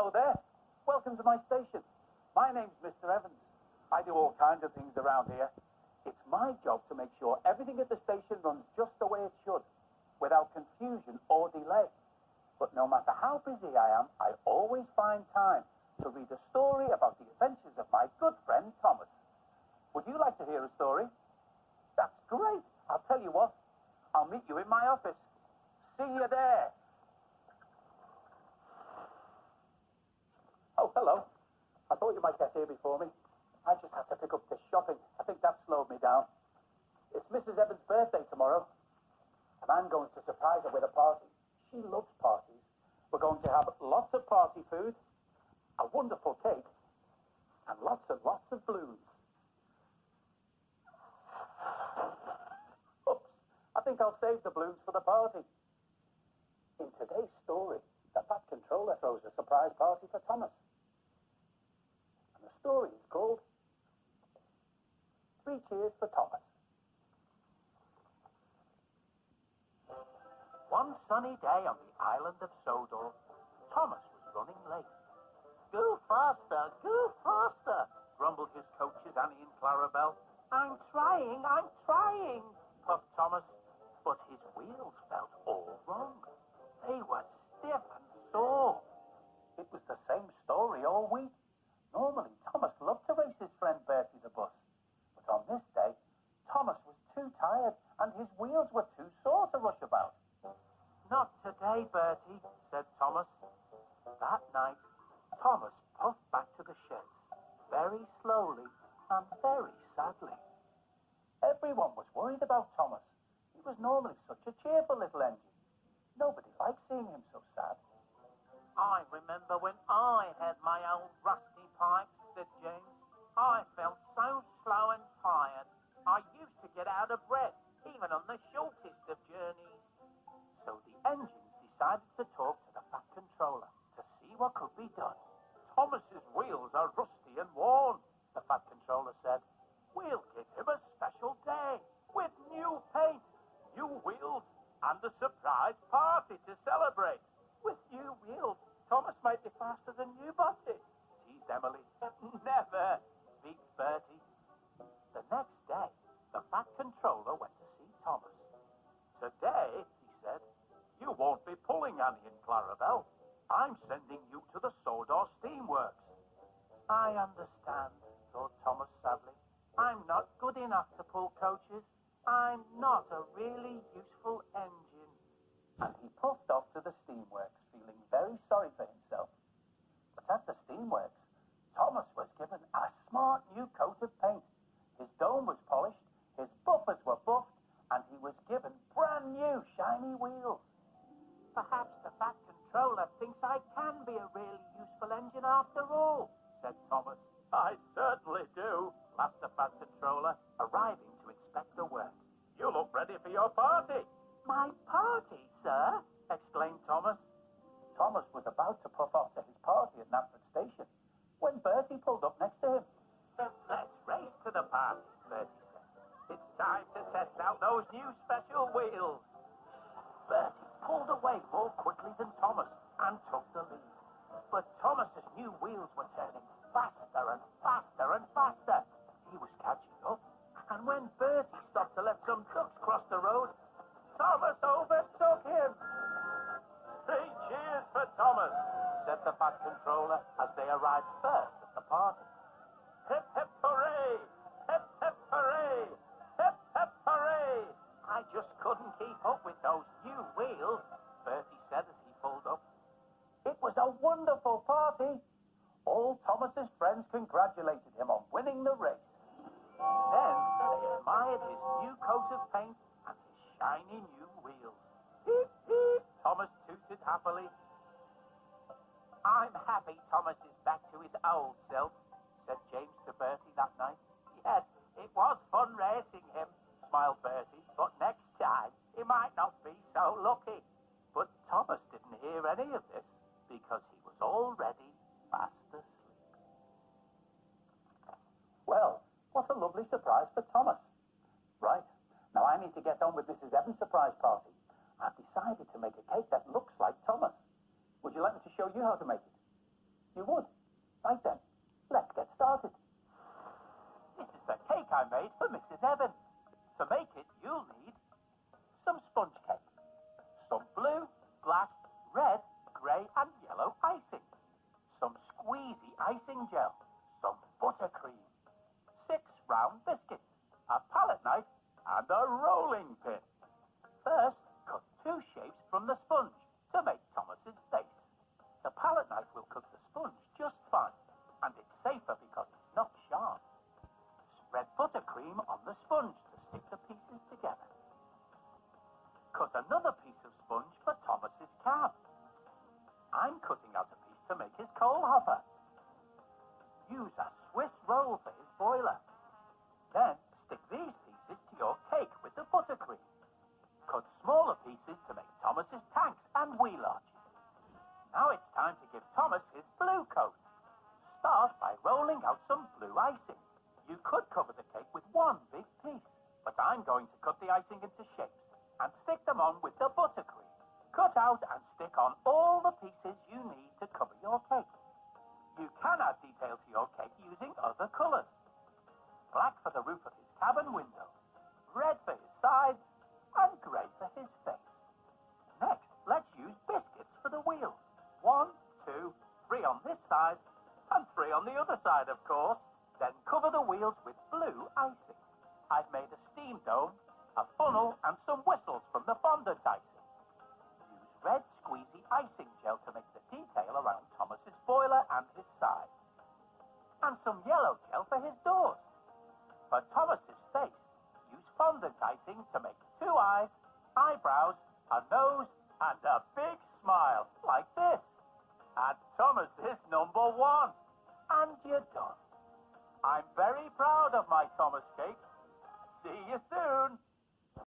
Hello there. Welcome to my station. My name's Mr. Evans. I do all kinds of things around here. It's my job to make sure everything at the station runs just the way it should, without confusion or delay. But no matter how busy I am, I always find time to read a story about the adventures of my good friend Thomas. Would you like to hear a story? That's great. I'll tell you what. I'll meet you in my office. See you there. Oh, hello. I thought you might get here before me. I just have to pick up this shopping. I think that slowed me down. It's Mrs. Evans' birthday tomorrow, and I'm going to surprise her with a party. She loves parties. We're going to have lots of party food, a wonderful cake, and lots of balloons. Oops, I think I'll save the balloons for the party. In today's story, the Fat Controller throws a surprise party for Thomas. And the story is called 3 Cheers for Thomas. One sunny day on the island of Sodor, Thomas was running late. Go faster, grumbled his coaches Annie and Clarabelle. I'm trying, puffed Thomas, but his wheels felt all wrong. They were stiff and sore. It was the same story all week. Normally, Thomas loved to race his friend Bertie the bus. But on this day, Thomas was too tired and his wheels were too sore to rush about. Not today, Bertie, said Thomas. That night, Thomas puffed back to the sheds, very slowly and very sadly. Everyone was worried about Thomas. He was normally such a cheerful little engine. Nobody liked seeing him so sad. I remember when I had my old rusty pipes, said James. I felt so slow and tired. I used to get out of breath, even on the shortest of journeys. So the engines decided to talk to the Fat Controller to see what could be done. Thomas's wheels are rusty and worn, the Fat Controller said. We'll give him a special day with new paint, new wheels, and a surprise party to celebrate. With new wheels, Thomas might be faster than you, Bertie, teased Emily. Never, beat Bertie. The next day, the Fat Controller went to see Thomas. Today, he said, you won't be pulling Annie and Clarabelle. I'm sending you to the Sodor Steamworks. I understand, thought Thomas sadly. I'm not good enough to pull coaches. I'm not a really useful engine. And he puffed off to the Steamworks, feeling very sorry for himself. But at the Steamworks, Thomas was given a smart new coat of paint. His dome was polished, his buffers were buffed, and he was given brand new shiny wheels. Perhaps the Fat Controller thinks I can be a really useful engine after all, said Thomas. I certainly do, laughed the Fat Controller, arriving to inspect the work. You look ready for your party. My party, sir? Exclaimed Thomas. Thomas was about to puff off to his party at Knapford Station when Bertie pulled up next to him. Let's race to the party, Bertie said. It's time to test out those new special wheels. Bertie pulled away more quickly than Thomas and took the lead. But Thomas's new wheels were turning faster and faster and faster. He was catching up. And when Bertie stopped to let some ducks cross the road, Thomas overtook him. 3 cheers for Thomas, said the Fat Controller as they arrived first at the party. Hip, hip, hooray! Hip, hip, hooray! Hip, hip, hooray! I just couldn't keep up with those new wheels, Bertie said as he pulled up. It was a wonderful party. All Thomas's friends congratulated him on winning the race. Then they admired his new coat of paint and his shiny new wheels. Beep, beep, Thomas tooted happily. I'm happy Thomas is back to his old self, said James to Bertie that night. Yes, it was fun racing him, smiled Bertie, but next time he might not be so lucky. But Thomas didn't hear any of this because he was already fast asleep. Well, what a lovely surprise for Thomas. Right, now I need to get on with Mrs. Evans' surprise party. I've decided to make a cake that looks like Thomas. Would you like me to show you how to make it? squeezy icing gel, some buttercream, 6 round biscuits, a palette knife, and a rolling pin. First, cut 2 shapes from the sponge to make Thomas's face. The palette knife will cut the sponge just fine, and it's safer because it's not sharp. Spread buttercream on the sponge to stick the pieces together. Cut another piece of sponge for Thomas's cab. I'm cutting out a piece to make his coal hopper. Use a Swiss roll for his boiler. Then stick these pieces to your cake with the buttercream. Cut smaller pieces to make Thomas's tanks and wheel arches. Now it's time to give Thomas his blue coat. Start by rolling out some blue icing. You could cover the cake with one big piece, but I'm going to cut the icing into shapes and stick them on with the buttercream. Cut out and stick on all the pieces you need to cover your cake. You can add detail to your cake using other colours. Black for the roof of his cabin windows, red for his sides, and grey for his face. Next, let's use biscuits for the wheels. 1, 2, 3 on this side, and 3 on the other side, of course. Then cover the wheels with blue icing. I've made a steam dome, a funnel, and some whistles from the fondant icing. Use red squeezy icing gel to make the detail around Thomas's boiler and his sides. And some yellow gel for his doors. For Thomas's face, use fondant icing to make 2 eyes, eyebrows, a nose, and a big smile, like this. And Thomas is number 1. And you're done. I'm very proud of my Thomas cake. See you soon.